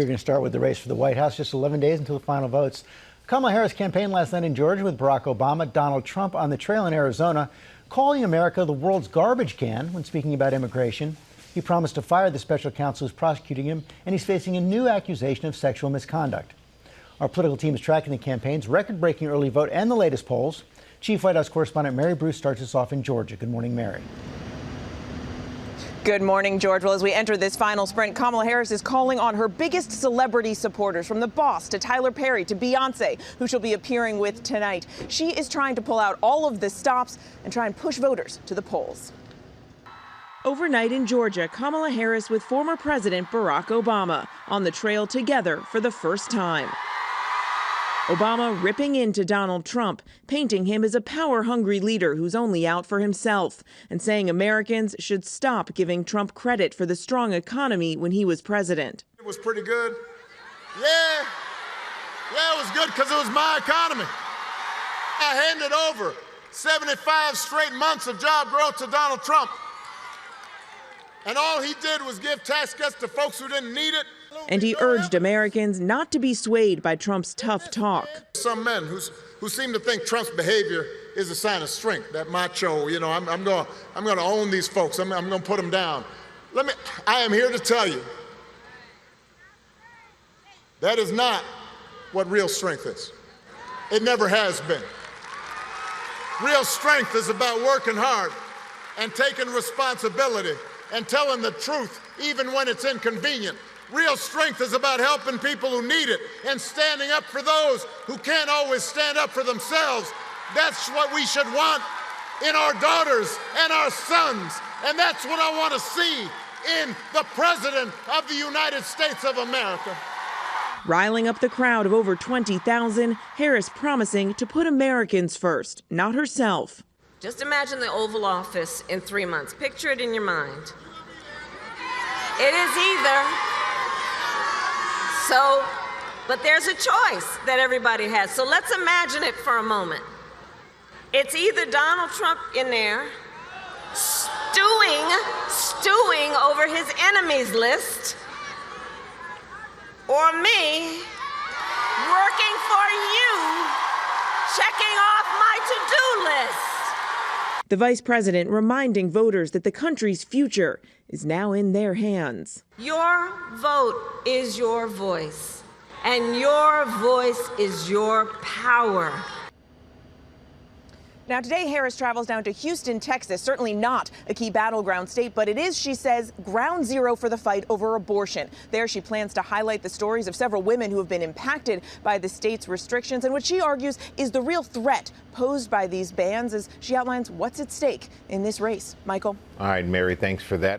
We're going to start with the race for the White House, just 11 days until the final votes. Kamala Harris campaigned last night in Georgia with Barack Obama, Donald Trump on the trail in Arizona, calling America the world's garbage can when speaking about immigration. He promised to fire the special counsel who's prosecuting him, and he's facing a new accusation of sexual misconduct. Our political team is tracking the campaign's record-breaking early vote and the latest polls. Chief White House correspondent Mary Bruce starts us off in Georgia. Good morning, Mary. Good morning, George. Well, as we enter this final sprint, Kamala Harris is calling on her biggest celebrity supporters, from the boss to Tyler Perry to Beyonce, who she'll be appearing with tonight. She is trying to pull out all of the stops and try and push voters to the polls. Overnight in Georgia, Kamala Harris with former President Barack Obama on the trail together for the first time. Obama ripping into Donald Trump, painting him as a power-hungry leader who's only out for himself, and saying Americans should stop giving Trump credit for the strong economy when he was president. It was pretty good. Yeah, it was good because it was my economy. I handed over 75 straight months of job growth to Donald Trump. And all he did was give tax cuts to folks who didn't need it. And he urged Americans not to be swayed by Trump's tough talk. Some men who seem to think Trump's behavior is a sign of strength, that macho, I'm going to own these folks. I'm going to put them down. I am here to tell you, that is not what real strength is. It never has been. Real strength is about working hard and taking responsibility and telling the truth even when it's inconvenient. Real strength is about helping people who need it and standing up for those who can't always stand up for themselves. That's what we should want in our daughters and our sons. And that's what I want to see in the President of the United States of America. Riling up the crowd of over 20,000, Harris promising to put Americans first, not herself. Just imagine the Oval Office in 3 months. Picture it in your mind. It is either. But there's a choice that everybody has. So let's imagine it for a moment. It's either Donald Trump in there stewing over his enemies list, or me working for you, checking off my to-do list. The vice president reminding voters that the country's future is now in their hands. Your vote is your voice, and your voice is your power. Now, today, Harris travels down to Houston, Texas, certainly not a key battleground state, but it is, she says, ground zero for the fight over abortion. There, she plans to highlight the stories of several women who have been impacted by the state's restrictions and what she argues is the real threat posed by these bans, as she outlines what's at stake in this race. Michael? All right, Mary, thanks for that.